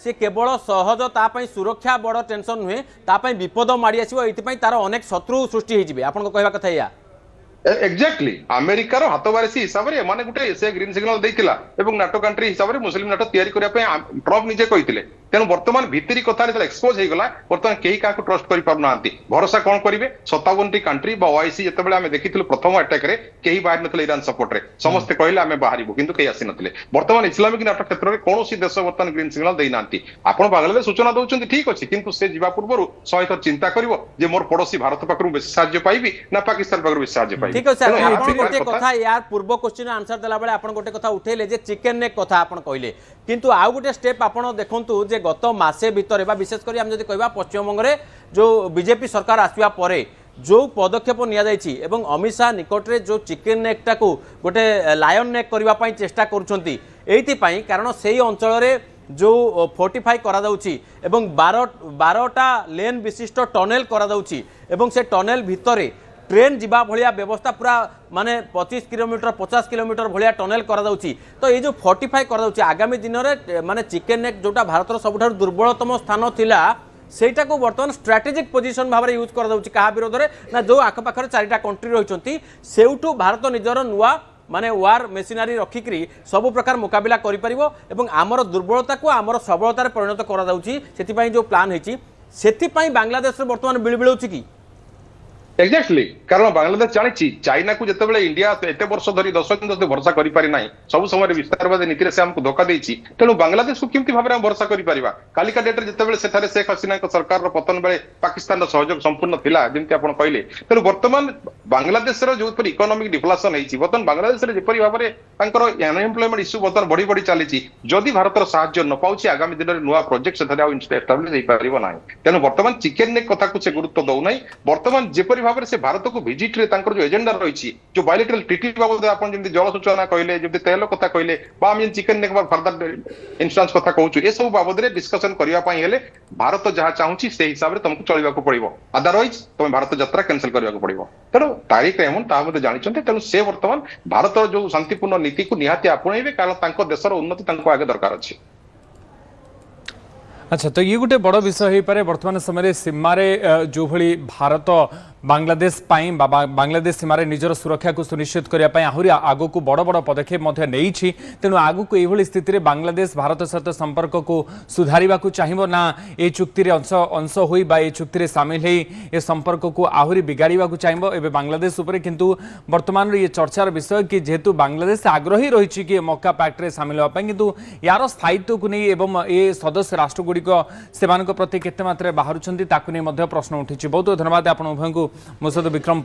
सी केवल सहज तापाई सुरक्षा बड़ टेंशन नुहे तापाई विपद माड़ी आसो ये तार अनेक शत्रु सृष्टि हो आपन कहवा कथा या एक्जाक्टली अमेरिकार हाथ बारिशी हिसाब से एमाने गुटे से ग्रीन सिग्नल देइतिला एवं नाटो कंट्री हिसाब से मुस्लिम नाटो तैयारी करिया पे ट्रम्प निजे कहितिले तेणु वर्तमान भितरी कथा एक्सपोज हो गला वर्तमान केही काको ट्रस्ट करि पारु नांती भरोसा कोन करिवे 57 टी कंट्री बा ओआईसी जतबेले आमे देखिथिलु प्रथम अटैक रे केही बाहर नथले ईरान सपोर्ट रे समस्त कहले आमे बाहरिबु किंतु केही आसी नथले वर्तमान इस्लामिक नाटो क्षेत्र रे कोनोसी देश वर्तमान ग्रीन सिग्नल देइ नांती आपण बांग्लादेश सूचना दउचंती ठीक अछि किंतु से जिबा पूर्वरु 100 थर चिंता करिवो जे मोर पड़ोसी भारत पकरु बेसी साहाय्य पाइबी ना पाकिस्तान पकरु बेसी साहाय्य पाइबी ठीक है सर आपण गोटे कथा यार पूर्व क्वेश्चन आंसर देला बेले आपण गोटे कथा उठेले जे चिकन नेक कथा आपण कहले किंतु आउ गोटे स्टेप आपण देखंतु जे गत मासे भितर बा विशेष करी हम जदि कहबा पश्चिम बंग रे जो बीजेपी सरकार आसिया परे जो पदक्षेप निया जायछि एवं अमित शाह निकट रे जो चिकन नेक टाकू गोटे लायन नेक करबा पई चेष्टा करूछंती एइति पई कारण सेही अंचल रे जो फोर्टिफाई करा जाउछि एवं 12टा लेन विशिष्ट टनेल करा जाउछि एवं से टनेल भितरे ट्रेन जीवा भलिया व्यवस्था पूरा माने 25 किलोमीटर 50 किलोमीटर भलिया टनेल करा जाउछि तो ये जो फोर्टिफाई करा जाउछि आगामी दिन रे माने चिकन नेक जोटा भारतर सबुठार दुर्बलतम स्थान थिला सेटा को वर्तमान स्ट्रेटेजिक पोजीशन भाव यूज करा जाउछि कहा विरोध रे ना जो आखपाखर 4टा कंट्री रहिसंती सेउठु भारत निजर नुआ माने वार मेसिनारी रखिकरी सब प्रकार मुकाबिला करि परिबो एवं आमर दुर्बलता को आमर सबलता रे परिणत करा जाउछि सेति पई जो प्लान हेछि सेति पई बांग्लादेश रे वर्तमान बिळबिळउछि की एक्जाक्टली कारण बांग्लादेश जानी चाइना को जिते इंडिया एत वर्ष धरी 10 दिन भरोसा कर पारि ना सब समय विस्तारवादी नीति से हमको धोखा देती तेणु बांग्लादेश को किमती भाव में भरोसा कर कालिका डेट्रे जिते से शेख हसीना सरकार पतन बेले पाकिस्तान सहयोग संपूर्ण थिला जमती आप कहले तेणु वर्तमान बांग्लादेश जो इकोनॉमिक डिफ्लेशन होती बर्तमान बांग्लादेश जिपरि भाव में अनएम्प्लॉयमेंट इश्यू बर्तमान बढ़ी बढ़ी चली जदि भारत साहाय्य न पाऊँ आगामी दिन में नुआ प्रोजेक्ट से एस्टाब्लिश हो पार ना तेणु वर्तमान चिकेन नेक कथा को से गुरुत्व दौना बर्तमान जिपरि भाव से भारत को विजिट रे तांकर जो एजेंडा रही जो बायलेटरल ट्रिटी बाबद आप जल सूचना कहले जब तेल कथा कहले चिकेन नेक फर्दर इंस्टांस कथा कहूँ ये सब बाबद में डिस्कसन करने भारत जहाँ चाहूँ से हिसाब से तुमको चलवाक पड़ो अदरवाइज तुम भारत यात्रा कैंसल करने पड़ो तेणु तारिक रेहमान ताकत जानते तेणु से बर्तमान भारत जो शांतिपूर्ण नीति को निहाती आपणेबे कारण देशर उन्नति आगे दरकार अच्छी। अच्छा तो ये गोटे बड़ विषय हो पारे वर्तमान समय सीमार जो भली भारत बांग्लादेश बांग्लादेश सीमार निजर सुरक्षा को सुनिश्चित करने आहरी आग को बड़ बड़ पदक्षेप नहीं तेणु आग को यह स्थिति में बांग्लादेश भारत सहित संपर्क को सुधार चाहिए ना ये चुक्ति अंश हो चुक्ति सामिल हो संपर्क को आहरी बिगाड़ा चाहिए एवं बांग्लादेश उपर किंतु वर्तमान ये चर्चार विषय कि जेहेतु बांग्लादेश आग्रही रही कि मक्का पैक्ट में सामिल होगा किंतु यार स्थायित्व को नहीं एवं ये सदस्य राष्ट्रगुड़िक से प्रति केते मात्रा बाहर प्रश्न उठी बहुत बहुत धन्यवाद आप उभय को मुसद विक्रम।